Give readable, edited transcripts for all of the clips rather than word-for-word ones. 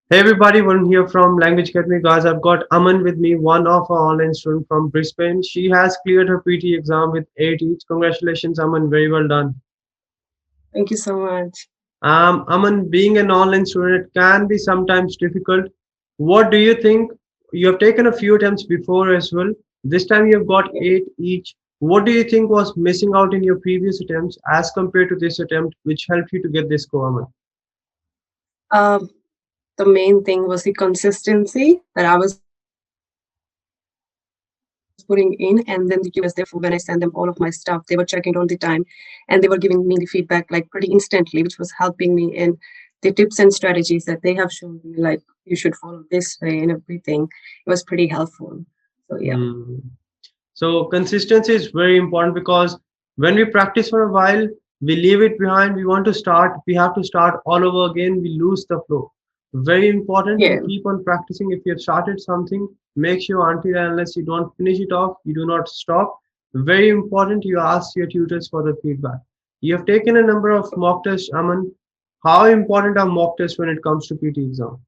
Hey everybody, Varun here from Language Academy. Guys, I've got Aman with me, one of our online students from Brisbane. She has cleared her PTE exam with 8 each. Congratulations, Aman. Very well done. Thank you so much. Aman, being an online student, it can be sometimes difficult. What do you think? You have taken a few attempts before as well. This time you've got Yeah. 8 each. What do you think was missing out in your previous attempts as compared to this attempt, which helped you to get this score, Aman? Um, the main thing was the consistency that I was putting in, and then the QS therefore when I sent them all of my stuff, they were checking it all the time, and they were giving me the feedback like pretty instantly, which was helping me in the tips and strategies that they have shown me, like you should follow this way and everything. It was pretty helpful. So yeah. Hmm. So consistency is very important because when we practice for a while, we leave it behind. We want to start, we have to start all over again. We lose the flow. Very important. You Yeah. keep on practicing. If you have started something, make sure until and unless you don't finish it off, you do not stop. Very important. You ask your tutors for the feedback. You have taken a number of mock tests, Aman. How important are mock tests when it comes to PT exam?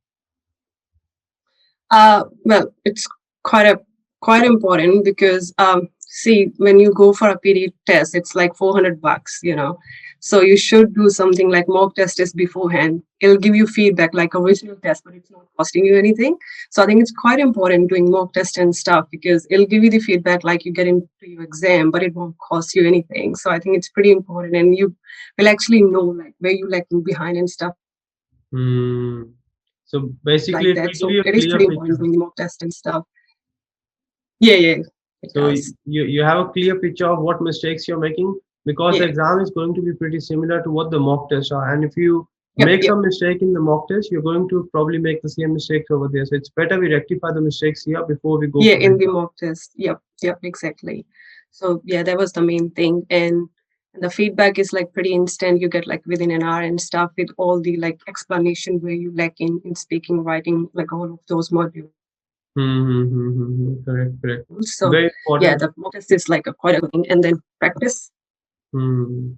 Well, it's quite a quite important because see, when you go for a PD test, it's like $400, so you should do something like mock test beforehand. It'll give you feedback like original test, but it's not costing you anything. So I think it's quite important doing mock test and stuff because it'll give you the feedback like you get into your exam, but it won't cost you anything. So I think it's pretty important, and you will actually know like where you like behind and stuff Hmm. So like basically, it that. will give So you a it is clear pretty important picture. doing mock test and stuff. Yeah, yeah, it So does. you have a clear picture of what mistakes you're making because the Yeah. exam is going to be pretty similar to what the mock tests are. And if you Yep, make yep. some mistake in the mock test, you're going to probably make the same mistakes over there. So it's better we rectify the mistakes here before we go Yeah, for the in the exam. mock test. Yep, yep, exactly. So yeah, that was the main thing. And the feedback is like pretty instant. You get like within an hour and stuff with all the like explanation where you lack in speaking, writing, like all of those modules. Correct, correct. So Very yeah, important. the mock test is like a quite a good thing. And then practice. Hmm.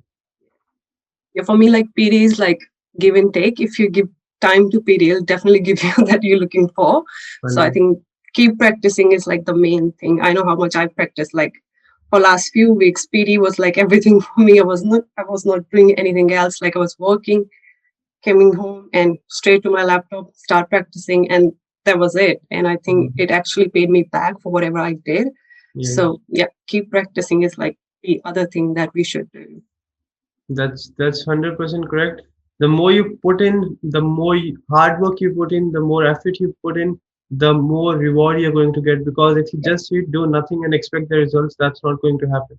Yeah, for me, like PD is like give and take. If you give time to PD, it'll definitely give you that you're looking for. So I Wonderful. think keep practicing is like the main thing. I know how much I practiced. Like for last few weeks, PD was like everything for me. I was not doing anything else. Like I was working, coming home, and straight to my laptop, start practicing, and that was it. And I think Hmm. it actually paid me back for whatever I did. Yes, So yeah, keep practicing is like the other thing that we should do. that's 100% correct. The more you put in, the more hard work you put in, the more effort you put in, the more reward you're going to get. Because if you Yep, just do nothing and expect the results, that's not going to happen.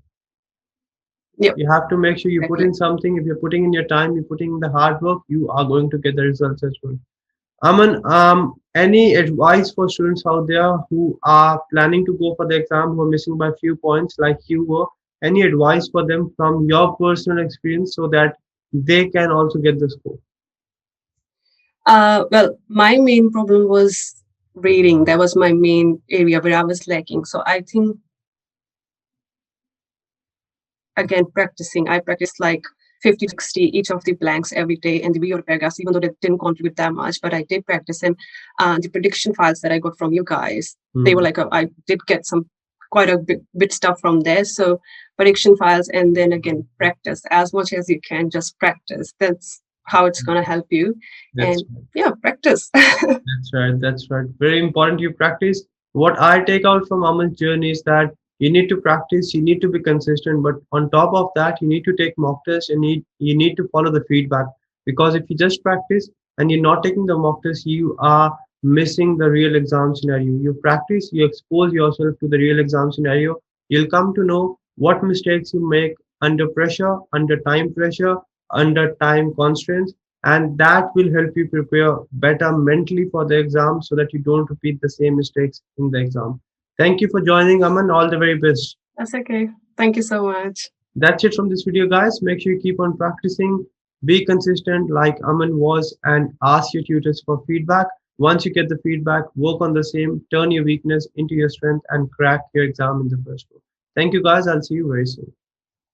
yep, You have to make sure you put exactly. in something. If you're putting in your time, you're putting in the hard work, you are going to get the results as well. Aman, any advice for students out there who are planning to go for the exam, who are missing by a few points like you were? Any advice for them from your personal experience so that they can also get the score? Well, my main problem was reading. That was my main area where I was lacking. So I think again practicing. I practiced like 50 to 60 each of the blanks every day and the video paragraphs, even though they didn't contribute that much, but I did practice. And the prediction files that I got from you guys, they were Hmm. like I did get some quite a bit stuff from there. So prediction files, and then again practice as much as you can. Just practice. That's how it's gonna help you. That's And yeah, practice. That's right. That's right. Very important you practice. What I take out from Aman's journey is that you need to practice, you need to be consistent, but on top of that, you need to take mock tests and you need to follow the feedback. Because if you just practice and you're not taking the mock test, you are missing the real exam scenario. You practice, you expose yourself to the real exam scenario. You'll come to know what mistakes you make under time pressure, under time constraints, and that will help you prepare better mentally for the exam so that you don't repeat the same mistakes in the exam. Thank you for joining, Aman. All the very best. That's okay. Thank you so much. That's it from this video, guys. Make sure you keep on practicing, be consistent like Aman was, and ask your tutors for feedback. Once you get the feedback, work on the same, turn your weakness into your strength, and crack your exam in the first go. Thank you, guys. I'll see you very soon.